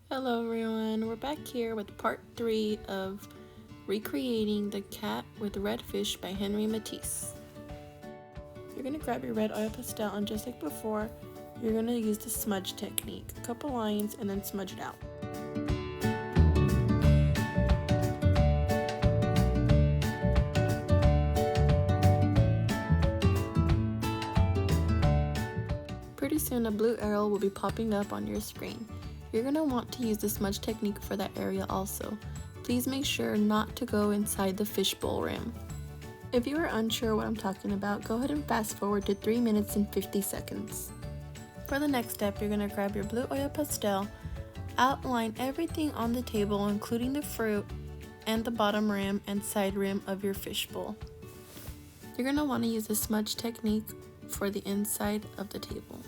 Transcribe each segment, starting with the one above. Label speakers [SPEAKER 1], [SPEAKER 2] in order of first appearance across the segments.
[SPEAKER 1] Hello everyone, we're back here with part 3 of recreating the cat with red fish by Henri Matisse. You're going to grab your red oil pastel and just like before, you're going to use the smudge technique. A couple lines and then smudge it out. Pretty soon a blue arrow will be popping up on your screen. You're going to want to use the smudge technique for that area also. Please make sure not to go inside the fishbowl rim. If you are unsure what I'm talking about, go ahead and fast forward to 3 minutes and 50 seconds. For the next step, you're going to grab your blue oil pastel, outline everything on the table including the fruit and the bottom rim and side rim of your fishbowl. You're going to want to use the smudge technique for the inside of the table.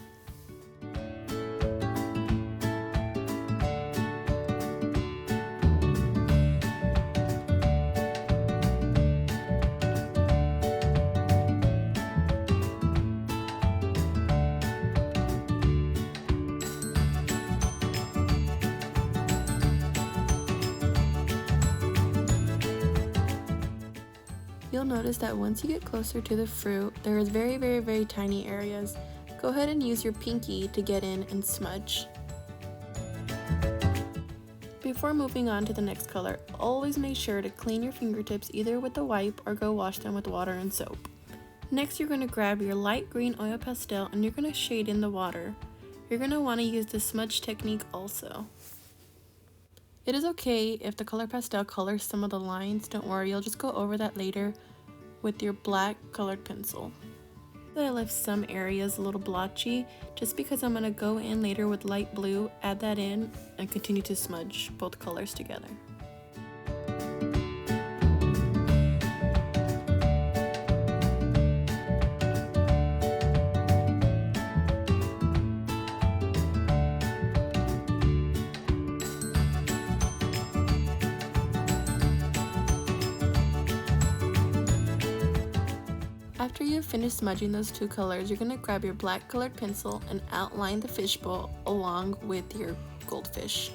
[SPEAKER 1] You'll notice that once you get closer to the fruit, there is very tiny areas. Go ahead and use your pinky to get in and smudge. Before moving on to the next color, always make sure to clean your fingertips either with a wipe or go wash them with water and soap. Next, you're going to grab your light green oil pastel and you're going to shade in the water. You're going to want to use the smudge technique also. It is okay if the color pastel colors some of the lines, don't worry, you'll just go over that later with your black colored pencil. I left some areas a little blotchy just because I'm going to go in later with light blue, add that in, and continue to smudge both colors together. After you've finished smudging those two colors, you're going to grab your black colored pencil and outline the fishbowl along with your goldfish.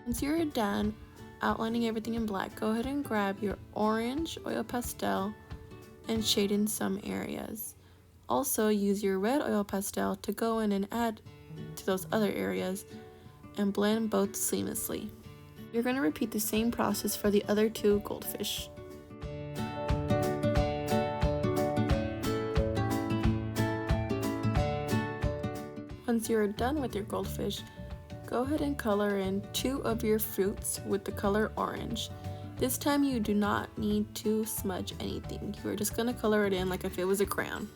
[SPEAKER 1] Once you're done outlining everything in black, go ahead and grab your orange oil pastel and shade in some areas. Also use your red oil pastel to go in and add to those other areas and blend both seamlessly. You're going to repeat the same process for the other two goldfish. Once you're done with your goldfish, go ahead and color in two of your fruits with the color orange. This time you do not need to smudge anything. You're just going to color it in like if it was a crayon.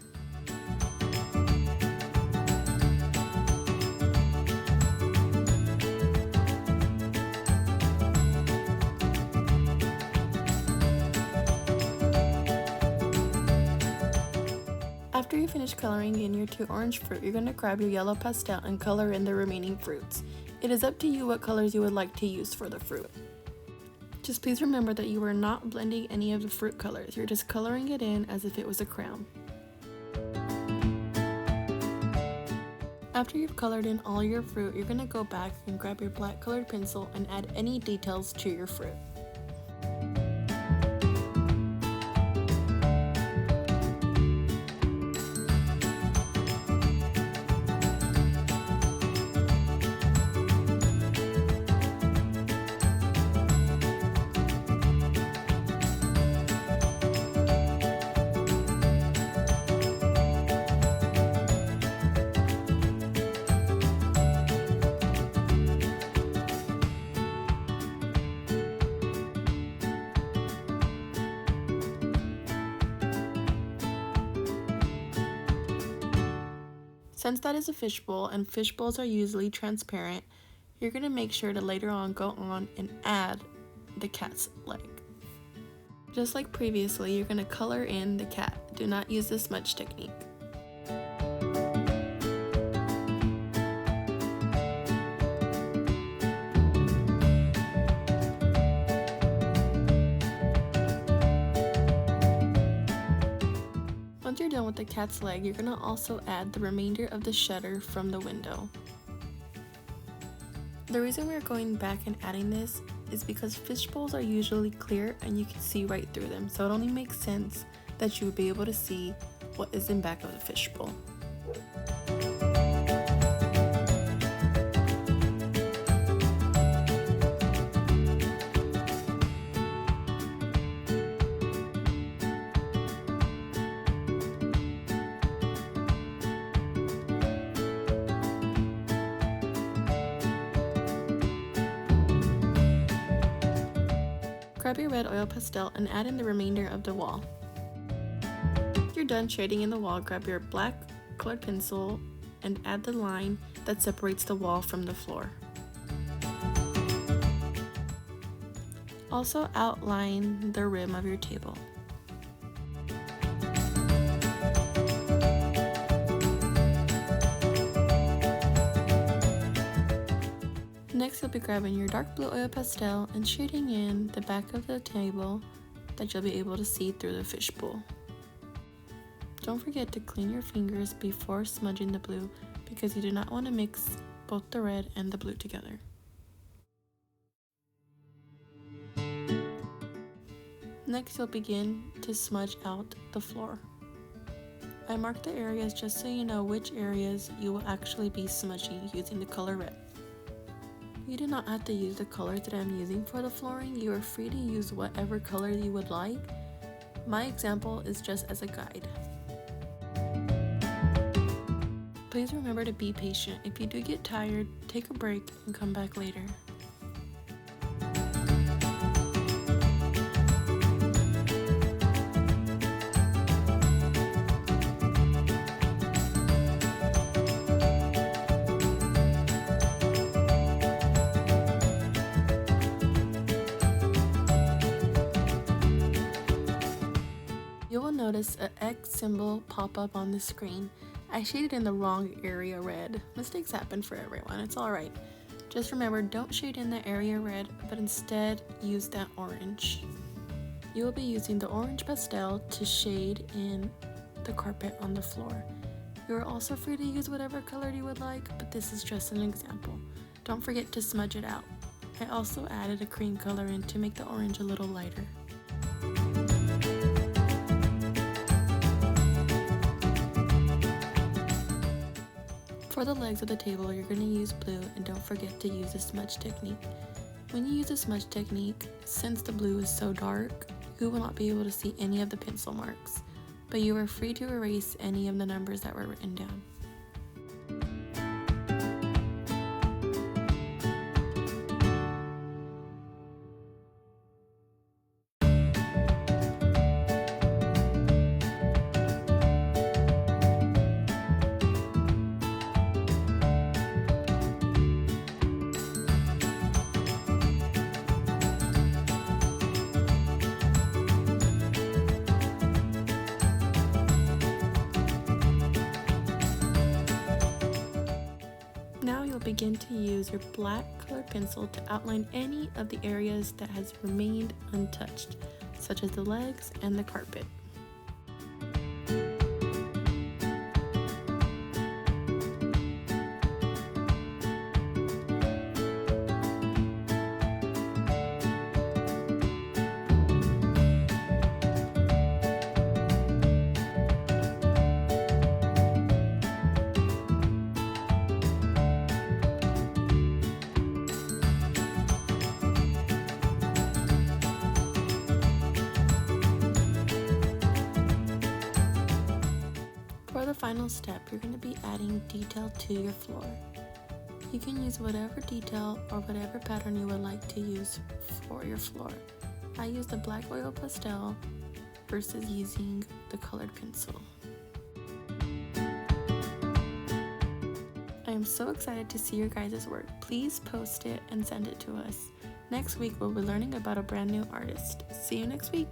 [SPEAKER 1] After you finish coloring in your two orange fruit, you're going to grab your yellow pastel and color in the remaining fruits. It is up to you what colors you would like to use for the fruit. Just please remember that you are not blending any of the fruit colors, you're just coloring it in as if it was a crown. After you've colored in all your fruit, you're going to go back and grab your black colored pencil and add any details to your fruit. Since that is a fishbowl and fishbowls are usually transparent, you're going to make sure to later on go on and add the cat's leg. Just like previously, you're going to color in the cat. Do not use the smudge technique. Once you're done with the cat's leg, you're going to also add the remainder of the shutter from the window. The reason we're going back and adding this is because fishbowls are usually clear and you can see right through them, so it only makes sense that you would be able to see what is in back of the fishbowl. Grab your red oil pastel and add in the remainder of the wall. If you're done shading in the wall, grab your black colored pencil and add the line that separates the wall from the floor. Also outline the rim of your table. Next, you'll be grabbing your dark blue oil pastel and shading in the back of the table that you'll be able to see through the fishbowl. Don't forget to clean your fingers before smudging the blue because you do not want to mix both the red and the blue together. Next, you'll begin to smudge out the floor. I marked the areas just so you know which areas you will actually be smudging using the color red. You do not have to use the color that I'm using for the flooring. You are free to use whatever color you would like. My example is just as a guide. Please remember to be patient. If you do get tired, take a break and come back later. You will notice an X symbol pop up on the screen. I shaded in the wrong area red. Mistakes happen for everyone, it's alright. Just remember, don't shade in the area red, but instead use that orange. You will be using the orange pastel to shade in the carpet on the floor. You are also free to use whatever color you would like, but this is just an example. Don't forget to smudge it out. I also added a cream color in to make the orange a little lighter. For the legs of the table, you're going to use blue, and don't forget to use a smudge technique. When you use a smudge technique, since the blue is so dark, you will not be able to see any of the pencil marks, but you are free to erase any of the numbers that were written down. Now you'll begin to use your black colored pencil to outline any of the areas that has remained untouched, such as the legs and the carpet. For the final step, you're going to be adding detail to your floor. You can use whatever detail or whatever pattern you would like to use for your floor. I used the black oil pastel versus using the colored pencil. I'm so excited to see your guys' work. Please post it and send it to us. Next week we'll be learning about a brand new artist. See you next week!